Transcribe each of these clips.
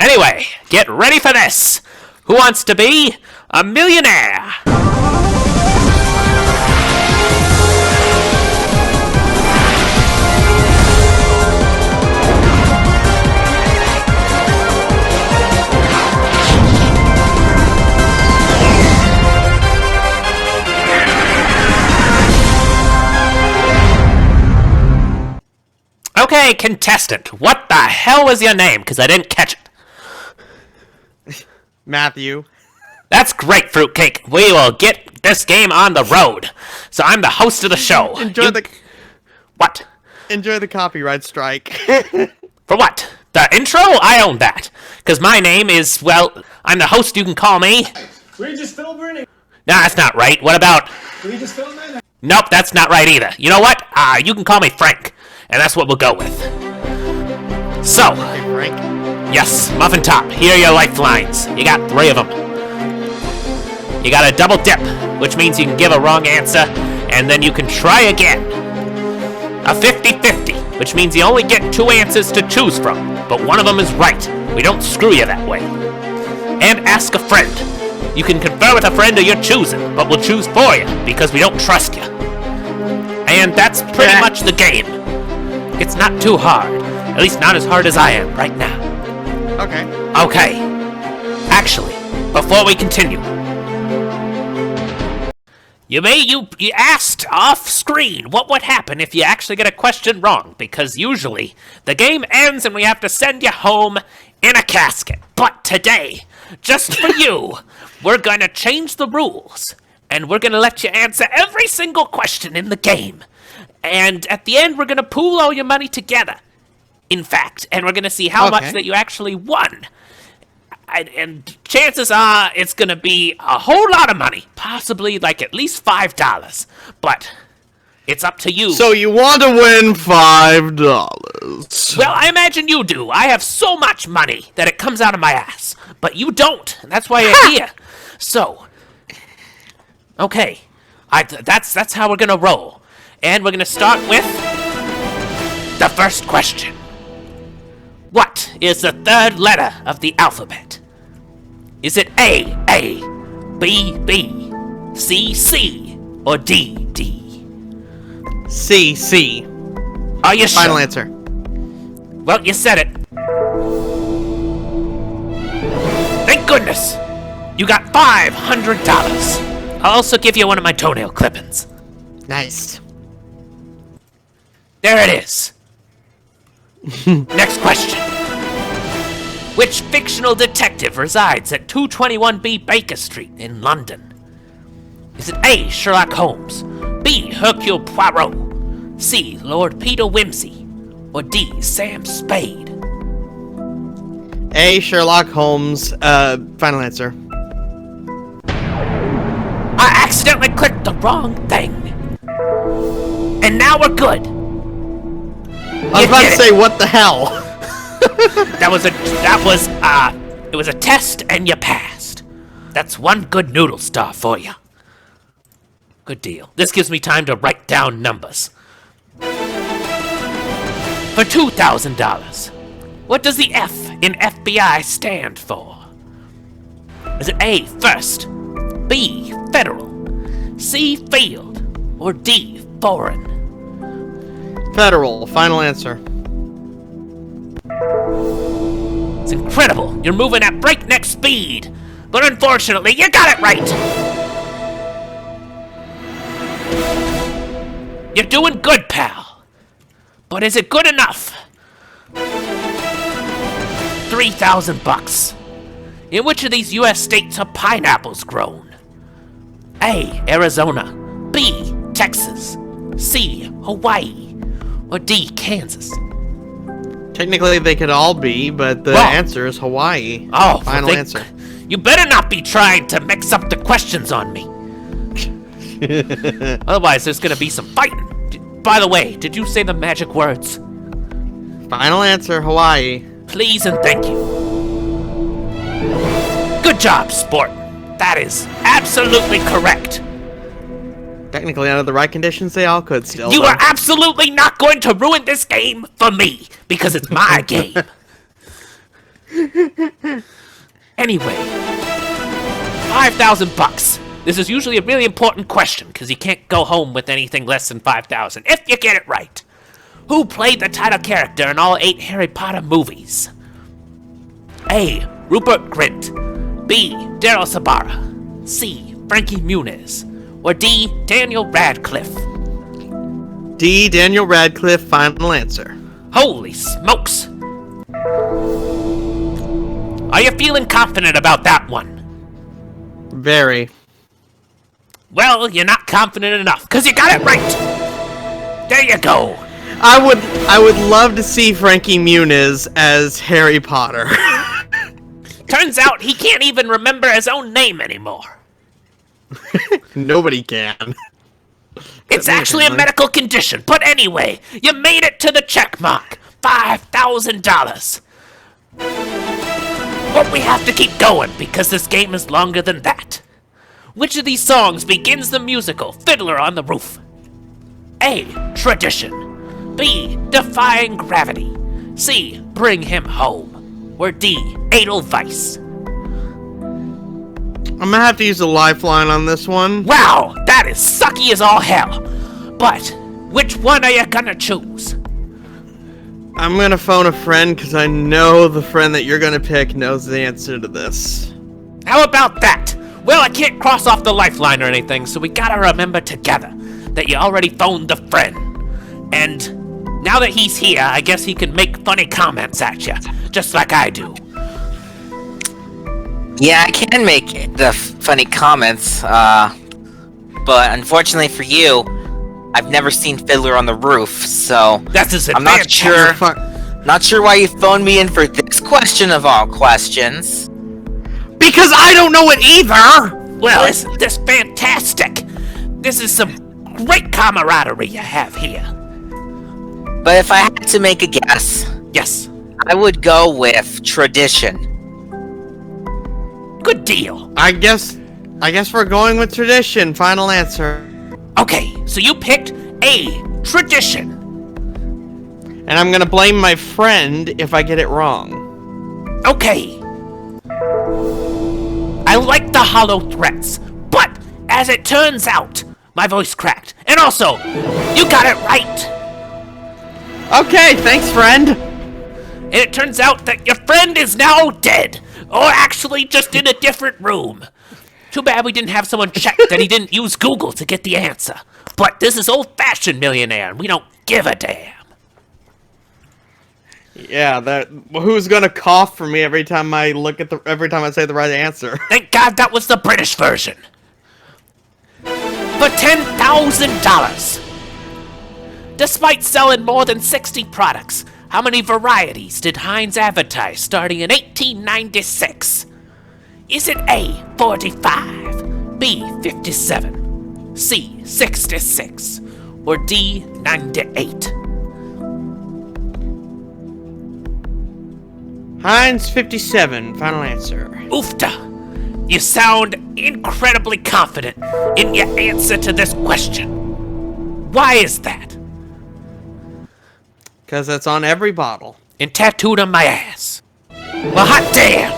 Anyway, get ready for this. Who wants to be a millionaire? Okay, contestant, what the hell was your name? Because I didn't catch it. Matthew. That's great, Fruitcake. We will get this game on the road. So I'm the host of the show. What? Enjoy the copyright strike. For what? The intro? I own that. Because my name is, well, I'm the host, you can call me. Regis Philbin. No, that's not right. What about... Regis Philbin. Nope, that's not right either. You know what? You can call me Frank. And that's what we'll go with. So... Hey, Frank. Yes, Muffin Top, here are your lifelines. You got 3 of them. You got a double dip, which means you can give a wrong answer, and then you can try again. A 50-50, which means you only get 2 answers to choose from, but one of them is right. We don't screw you that way. And ask a friend. You can confer with a friend of your choosing, but we'll choose for you, because we don't trust you. And that's pretty much the game. It's not too hard. At least not as hard as I am right now. Okay. Okay. Actually, before we continue, you asked off screen what would happen if you actually get a question wrong, because usually the game ends and we have to send you home in a casket. But today, just for you, we're gonna change the rules, and we're gonna let you answer every single question in the game. And at the end, we're gonna pool all your money together. In fact, and we're going to see how much that you actually won. And chances are it's going to be a whole lot of money. Possibly like at least $5. But it's up to you. So you want to win $5? Well, I imagine you do. I have so much money that it comes out of my ass. But you don't. And that's why you're here. So, okay. That's how we're going to roll. And we're going to start with the first question. What is the 3rd letter of the alphabet? Is it A, B, B, C, C, or D, D? C, C. Are you sure? Final answer. Well, you said it. Thank goodness. You got $500. I'll also give you one of my toenail clippings. Nice. There it is. Next question. Which fictional detective resides at 221B Baker Street in London? Is it A, Sherlock Holmes, B, Hercule Poirot, C, Lord Peter Wimsey, or D, Sam Spade? A, Sherlock Holmes. Final answer. I accidentally clicked the wrong thing. And now we're good. I was about to say, what the hell? It was a test and you passed. That's one good noodle star for you. Good deal. This gives me time to write down numbers. For $2,000, what does the F in FBI stand for? Is it A, first, B, federal, C, field, or D, foreign? Federal. Final answer. It's incredible. You're moving at breakneck speed. But unfortunately, you got it right. You're doing good, pal. But is it good enough? $3,000. In which of these U.S. states are pineapples grown? A, Arizona, B, Texas, C, Hawaii, or D, Kansas? Technically, they could all be, but the answer is Hawaii. Oh, final answer. You better not be trying to mix up the questions on me. Otherwise, there's gonna be some fighting. By the way, did you say the magic words? Final answer, Hawaii. Please and thank you. Good job, sport. That is absolutely correct. Technically, under the right conditions, they all could still. You are absolutely not going to ruin this game for me, because it's my game. Anyway, 5,000 bucks. This is usually a really important question because you can't go home with anything less than 5,000 if you get it right. Who played the title character in all 8 Harry Potter movies? A. Rupert Grint. B. Daryl Sabara. C. Frankie Muniz. Or D. Daniel Radcliffe. D. Daniel Radcliffe, final answer. Holy smokes! Are you feeling confident about that one? Very. Well, you're not confident enough, because you got it right! There you go! I would love to see Frankie Muniz as Harry Potter. Turns out he can't even remember his own name anymore. Nobody can. It's actually a medical condition, but anyway, you made it to the check mark. $5,000. But we have to keep going, because this game is longer than that. Which of these songs begins the musical Fiddler on the Roof? A. Tradition. B. Defying Gravity. C. Bring Him Home. Or D. Edelweiss. I'm gonna have to use a lifeline on this one. Wow, that is sucky as all hell. But which one are you gonna choose? I'm gonna phone a friend because I know the friend that you're gonna pick knows the answer to this. How about that? Well, I can't cross off the lifeline or anything, so we gotta remember together that you already phoned the friend. And now that he's here, I guess he can make funny comments at you, just like I do. Yeah, I can make the funny comments, but unfortunately for you, I've never seen Fiddler on the Roof, so That's his I'm not advantage. sure. Not sure why you phoned me in for this question of all questions. Because I don't know it either! Well, isn't this fantastic? This is some great camaraderie you have here. But if I had to make a guess, Yes, I would go with tradition. good deal. I guess we're going with tradition, final answer. Okay, so you picked A, tradition. And I'm gonna blame my friend if I get it wrong. Okay. I like the hollow threats, but as it turns out, my voice cracked. And also, you got it right. Okay, thanks, friend. And it turns out that your friend is now dead. Or actually just in a different room. Too bad we didn't have someone check that he didn't use Google to get the answer. But this is old-fashioned Millionaire, and we don't give a damn. Yeah, who's gonna cough for me every time I every time I say the right answer? Thank God that was the British version. For $10,000. Despite selling more than 60 products, how many varieties did Heinz advertise starting in 1896? Is it A, 45, B, 57, C, 66, or D, 98? Heinz 57, final answer. Oofta! You sound incredibly confident in your answer to this question. Why is that? Because that's on every bottle. And tattooed on my ass. Well, hot damn!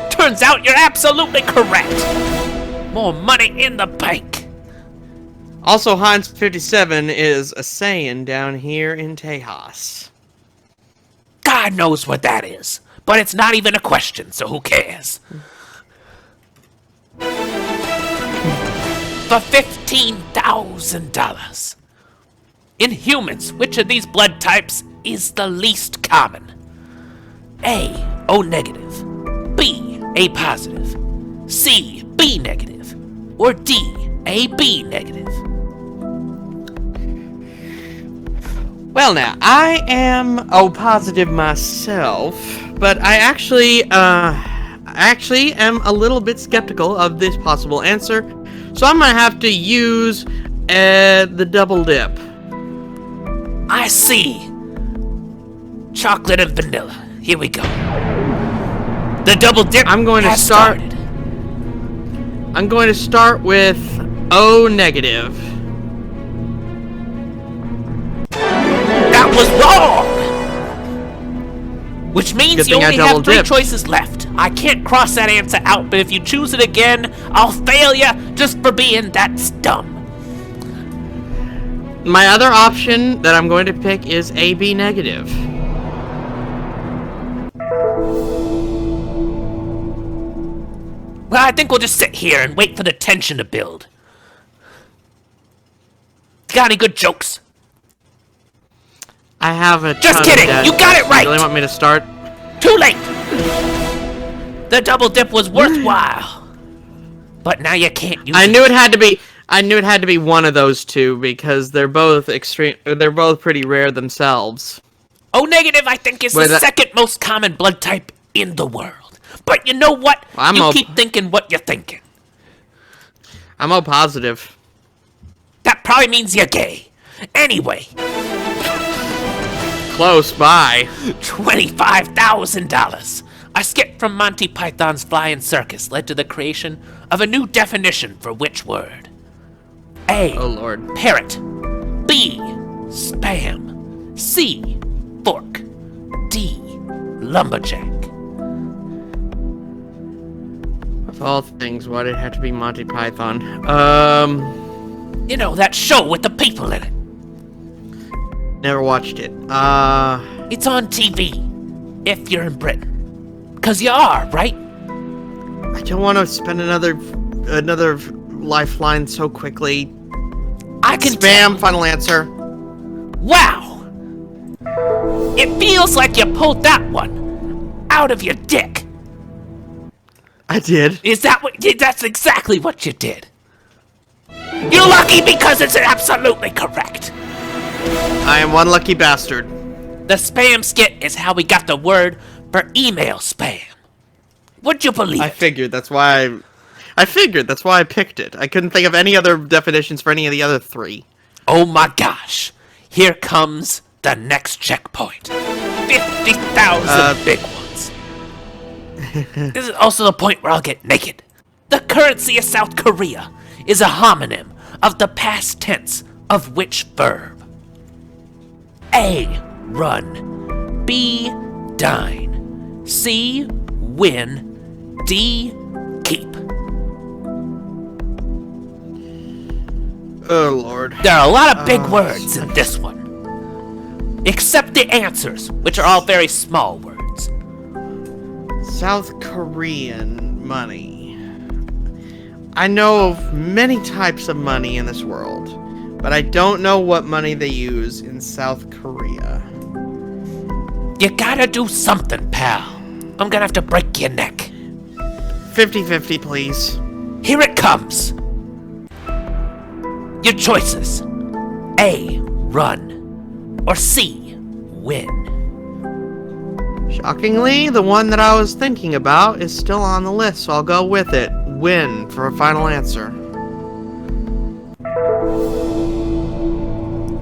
Turns out you're absolutely correct. More money in the bank. Also, Heinz 57 is a saying down here in Tejas. God knows what that is. But it's not even a question, so who cares? For $15,000. In humans, which of these blood types is the least common? A, O negative. B, A positive. C, B negative. Or D, AB negative. Well, now, I am O positive myself, but I actually am a little bit skeptical of this possible answer, so I'm gonna have to use the double dip. I see. Chocolate and vanilla. Here we go. The double dip I'm going to has start. started. I'm going to start with O negative. That was wrong! Which means Good you thing I only have double 3 dipped. choices left. I can't cross that answer out, but if you choose it again, I'll fail you just for being that dumb. My other option that I'm going to pick is AB negative. Well, I think we'll just sit here and wait for the tension to build. Got any good jokes? I have a Just ton kidding, of dead you got it jokes. right. You really want me to start? Too late! The double dip was worthwhile. But now you can't use I it. knew it had to be. I knew it had to be one of those two because they're both extreme. They're both pretty rare themselves. O negative, I think, is Wait, the that- second most common blood type in the world. But you know what? I'm you O- keep thinking what you're thinking. I'm O positive. That probably means you're gay. Anyway, Close by. $25,000. A skit from Monty Python's Flying Circus led to the creation of a new definition for which word? A. Oh lord. Parrot. B. Spam. C. Fork. D. Lumberjack. Of all things, why did it have to be Monty Python? You know, that show with the people in it. Never watched it. It's on TV. If you're in Britain. 'Cause you are, right? I don't want to spend another lifeline so quickly. I can Spam. Final answer. Wow! It feels like you pulled that one out of your dick. I did. Is that what? That's exactly what you did. You're lucky because it's absolutely correct. I am one lucky bastard. The spam skit is how we got the word for email spam. Would you believe I it? figured that's why I picked it. I couldn't think of any other definitions for any of the other 3. Oh my gosh. Here comes the next checkpoint. 50,000 big ones. This is also the point where I'll get naked. The currency of South Korea is a homonym of the past tense of which verb? A. Run. B. Dine. C. Win. D. Keep. Oh lord. There are a lot of big words in this one. Except the answers, which are all very small words. South Korean money. I know of many types of money in this world, but I don't know what money they use in South Korea. You gotta do something, pal. I'm gonna have to break your neck. 50-50, please. Here it comes. Your choices. A. Run. Or C. Win. Shockingly, the one that I was thinking about is still on the list, so I'll go with it. Win for a final answer.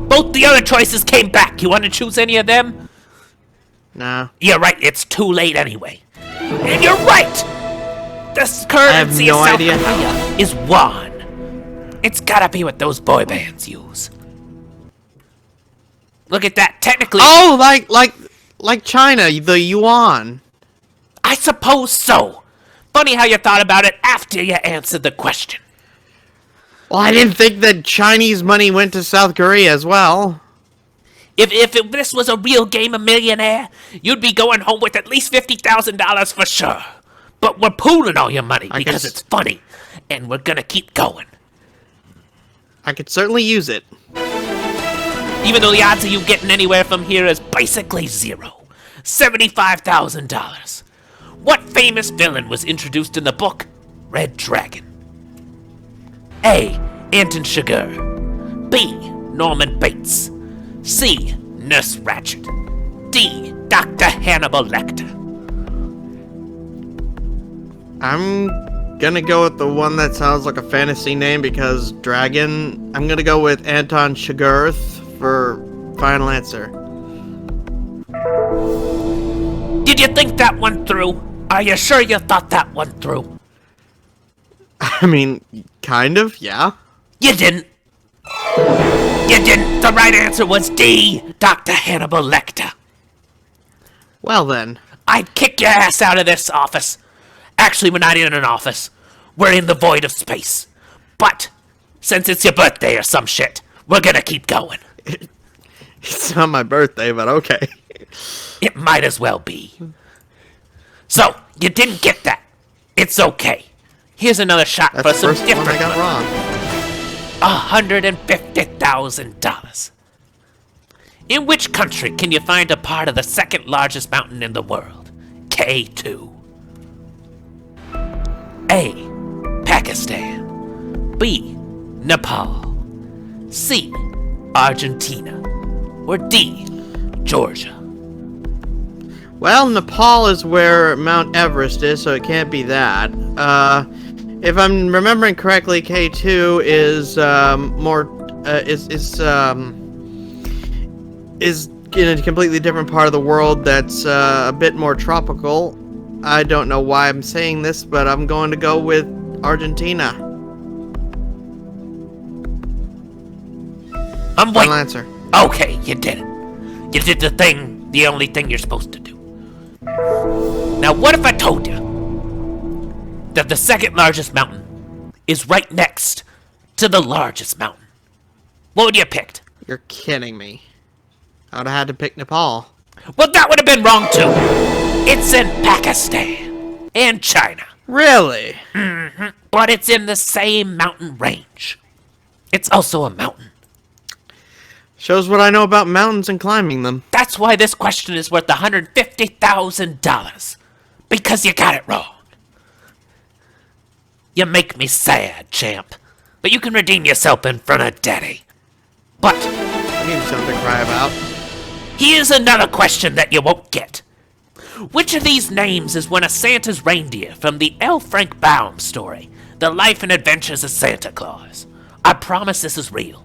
Both the other choices came back. You want to choose any of them? Nah. You're right, it's too late anyway. And you're right! The currency no of South idea. Korea is won. It's gotta be what those boy bands use. Look at that, technically... Oh, like China, the yuan. I suppose so. Funny how you thought about it after you answered the question. Well, I didn't think that Chinese money went to South Korea as well. If this was a real game of Millionaire, you'd be going home with at least $50,000 for sure. But we're pooling all your money because guess- it's funny, and we're gonna keep going. I could certainly use it. Even though the odds of you getting anywhere from here is basically zero. $75,000. What famous villain was introduced in the book Red Dragon? A. Anton Chigurh. B. Norman Bates. C. Nurse Ratched. D. Dr. Hannibal Lecter. I'm gonna go with the one that sounds like a fantasy name because dragon. I'm gonna go with Anton Chigurh for final answer. Did you think that one through? Are you sure you thought that one through? I mean, kind of, yeah. You didn't. You didn't. The right answer was D. Dr. Hannibal Lecter. Well then, I'd kick your ass out of this office. Actually, we're not in an office. We're in the void of space. But, since it's your birthday or some shit, we're gonna keep going. It's not my birthday, but okay. It might as well be. So, you didn't get that. It's okay. Here's another shot That's for the some first one I different got money. wrong. $150,000. In which country can you find a part of the second largest mountain in the world? K2. A. Pakistan. B. Nepal. C. Argentina. Or D. Georgia. Well, Nepal is where Mount Everest is, so it can't be that. If I'm remembering correctly, K2 is is in a completely different part of the world that's a bit more tropical. I don't know why I'm saying this, but I'm going to go with Argentina. I'm Final waiting. answer. Okay, you did it. You did the only thing you're supposed to do. Now, what if I told you that the second largest mountain is right next to the largest mountain? What would you have picked? You're kidding me. I would have had to pick Nepal. Well, that would have been wrong too. It's in Pakistan and China, Really? but it's in the same mountain range. It's also a mountain. Shows what I know about mountains and climbing them. That's why this question is worth $150,000. Because you got it wrong. You make me sad, champ. But you can redeem yourself in front of Daddy. But I need something to cry about. here's another question that you won't get. Which of these names is one of Santa's reindeer from the L. Frank Baum story, The Life and Adventures of Santa Claus? I promise this is real.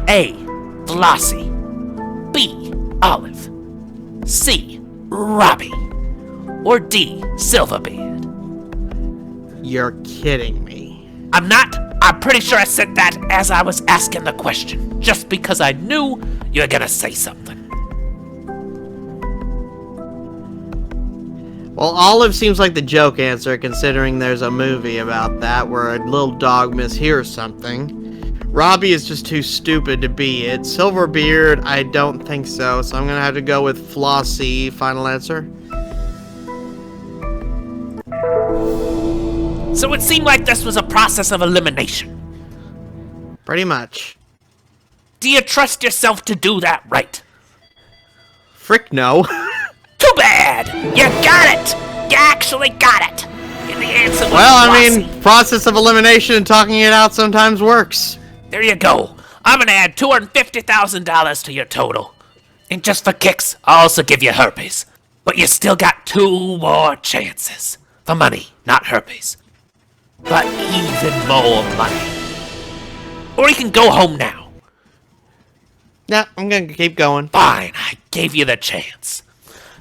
A. Flossie. B. Olive. C. Robbie. Or D. Silverbeard. You're kidding me. I'm not. I'm pretty sure I said that as I was asking the question, just because I knew you were gonna say something. Well, Olive seems like the joke answer, considering there's a movie about that where a little dog mishears something. Robbie is just too stupid to be it. Silverbeard, I don't think so, so I'm gonna have to go with Flossie. Final answer? So it seemed like this was a process of elimination. Pretty much. Do you trust yourself to do that right? Frick no. Too bad! You got it! You actually got it! And the answer was Well, I Flossie. mean, process of elimination and talking it out sometimes works. There you go. I'm gonna add $250,000 to your total. And just for kicks, I'll also give you herpes. But you still got 2 more chances. For money, not herpes. But even more money. Or you can go home now. Yeah, I'm gonna keep going. Fine, I gave you the chance.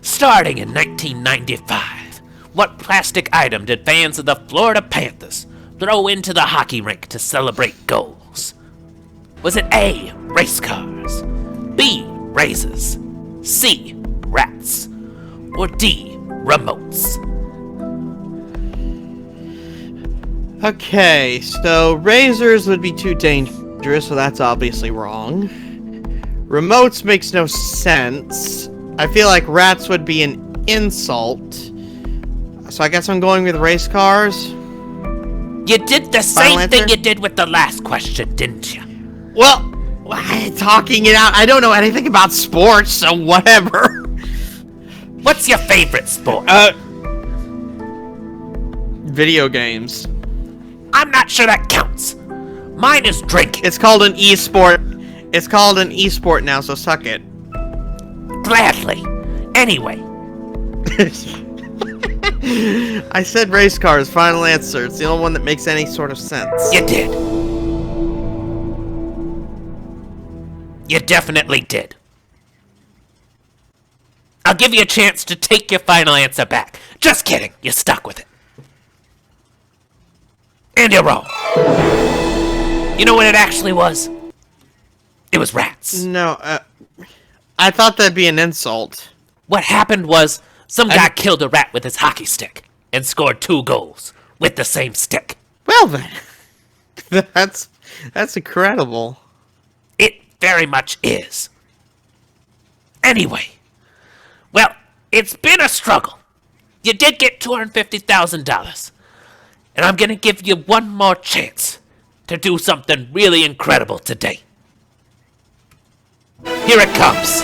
Starting in 1995, what plastic item did fans of the Florida Panthers throw into the hockey rink to celebrate goals? Was it A, race cars, B, razors, C, rats, or D, remotes? Okay, so razors would be too dangerous, so that's obviously wrong. Remotes makes no sense. I feel like rats would be an insult. So I guess I'm going with race cars. You did the Final same answer? thing you did with the last question, didn't you? Well, talking it out, I don't know anything about sports, so whatever. What's your favorite sport? Video games. I'm not sure that counts. Mine is drinking. It's called an e-sport. It's called an e-sport now, so suck it. Gladly. Anyway, I said race cars, final answer. It's the only one that makes any sort of sense. you did. You definitely did. I'll give you a chance to take your final answer back. Just kidding. You're stuck with it. And you're wrong. You know what it actually was? It was rats. No, I thought that'd be an insult. What happened was some guy killed a rat with his hockey stick and scored 2 goals with the same stick. Well then, that's incredible. It very much is. Anyway, well, it's been a struggle. You did get $250,000, and I'm gonna give you one more chance to do something really incredible today. Here it comes.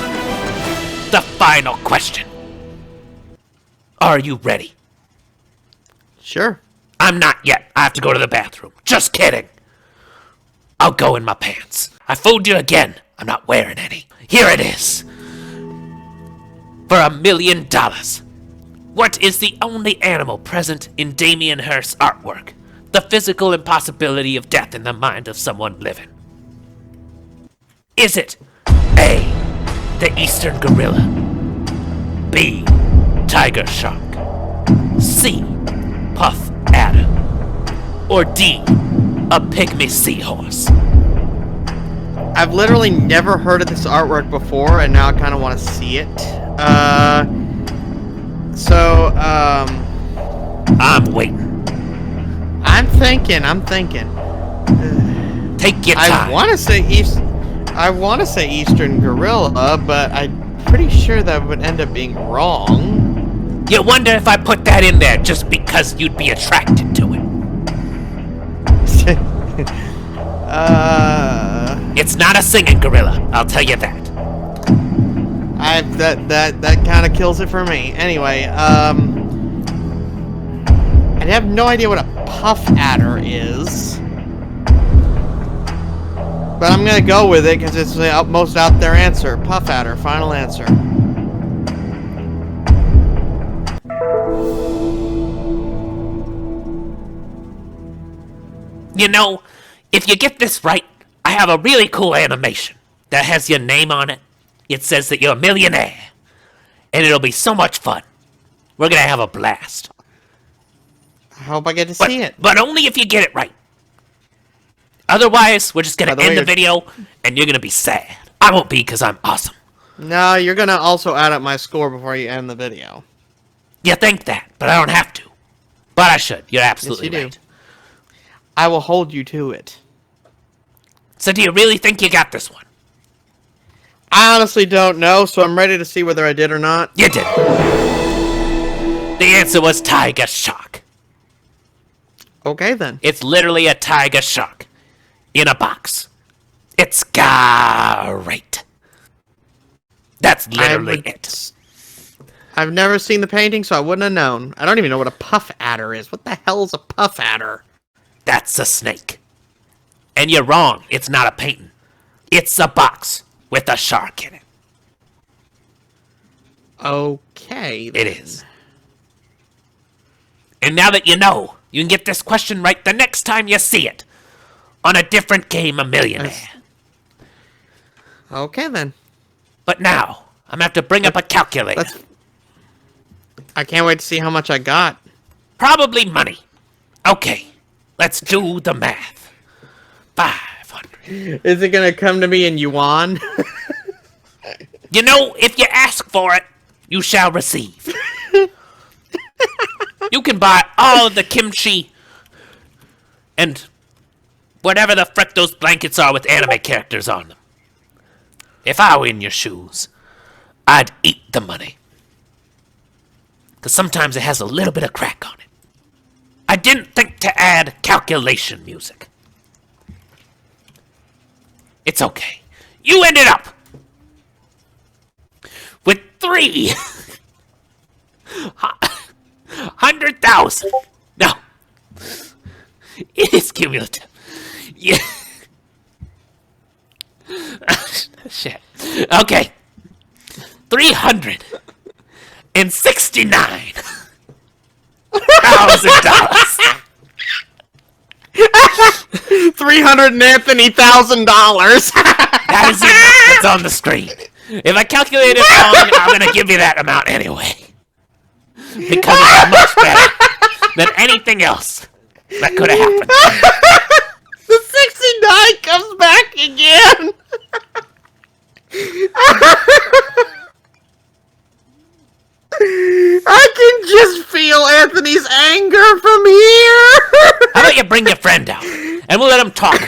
The final question. Are you ready? Sure. I'm not yet. I have to go to the bathroom. Just kidding. I'll go in my pants. I fooled you again. I'm not wearing any. Here it is. For $1 million. What is the only animal present in Damien Hirst's artwork? The physical impossibility of death in the mind of someone living. Is it A, the eastern gorilla, B, tiger shark, C, puff adder, or D, a pygmy seahorse? I've literally never heard of this artwork before, and now I kind of want to see it. I'm waiting. I'm thinking. Take your time. I want to say eastern gorilla, but I'm pretty sure that would end up being wrong. You wonder if I put that in there just because you'd be attracted to it. It's not a singing gorilla, I'll tell you that. That kind of kills it for me. Anyway, I have no idea what a puff adder is, but I'm gonna go with it because it's the most out there answer. Puff adder, final answer. You know, if you get this right, I have a really cool animation that has your name on it. It says that you're a millionaire, and it'll be so much fun. We're gonna have a blast. I hope I get to see it. But only if you get it right. Otherwise, we're just gonna end the video, and you're gonna be sad. I won't be, because I'm awesome. No, you're gonna also add up my score before you end the video. You think that, but I don't have to. But I should. You're absolutely Yes, you right. do. I will hold you to it. So do you really think you got this one? I honestly don't know, so I'm ready to see whether I did or not. You did. The answer was tiger shark. Okay, then. It's literally a tiger shark in a box. It's great. That's literally it. I've never seen the painting, so I wouldn't have known. I don't even know what a puff adder is. What the hell is a puff adder? That's a snake. And you're wrong. It's not a painting. It's a box with a shark in it. Okay, then. It is. And now that you know, you can get this question right the next time you see it on a different game of Millionaire. Okay, then. But now, I'm gonna have to bring up a calculator. I can't wait to see how much I got. Probably money. Okay, let's do the math. 500. Is it gonna come to me in yuan? You know, if you ask for it, you shall receive. You can buy all of the kimchi and whatever the frick those blankets are with anime characters on them. If I were in your shoes, I'd eat the money. Because sometimes it has a little bit of crack on it. I didn't think to add calculation music. It's okay. You ended up with 300,000. No. It is cumulative. Yeah. Shit. Okay. $369,000. $300,000. That is it. It's on the screen. If I calculate it wrong, I'm gonna give you that amount anyway. Because it's much better than anything else that could have happened. The 69 comes back again. I can just feel Anthony's anger from here. How about you bring your friend out, and we'll let him talk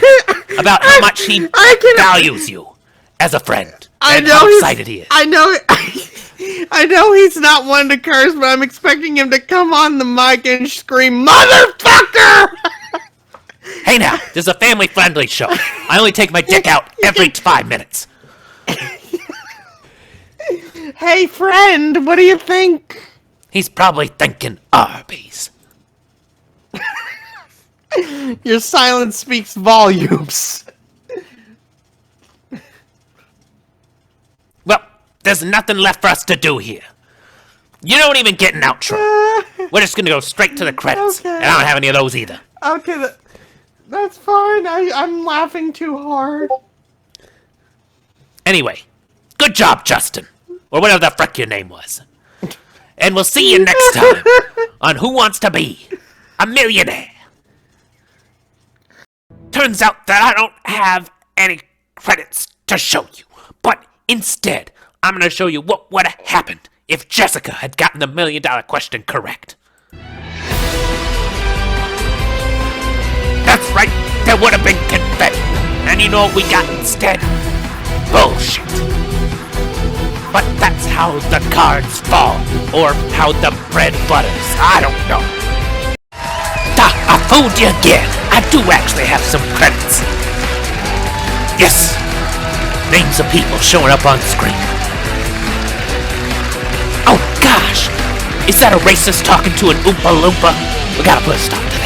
about how much he values you as a friend, and how excited he is. I know he's not one to curse, but I'm expecting him to come on the mic and scream, "Motherfucker!" Hey now, this is a family-friendly show. I only take my dick out every 5 minutes. Hey, friend, what do you think? He's probably thinking Arby's. Your silence speaks volumes. Well, there's nothing left for us to do here. You don't even get an outro. We're just gonna go straight to the credits. Okay. And I don't have any of those either. Okay, that's fine. I'm laughing too hard. Anyway, good job, Justin. Or whatever the frick your name was. And we'll see you next time on Who Wants to Be a Millionaire. Turns out that I don't have any credits to show you. But instead, I'm going to show you what would have happened if Jessica had gotten the $1 million question correct. That's right, there would have been confetti. And you know what we got instead? Bullshit. But that's how the cards fall, or how the bread butters, I don't know. I fooled you again. I do actually have some credits. Yes, names of people showing up on screen. Oh gosh, is that a racist talking to an Oompa Loompa? We gotta put a stop to that.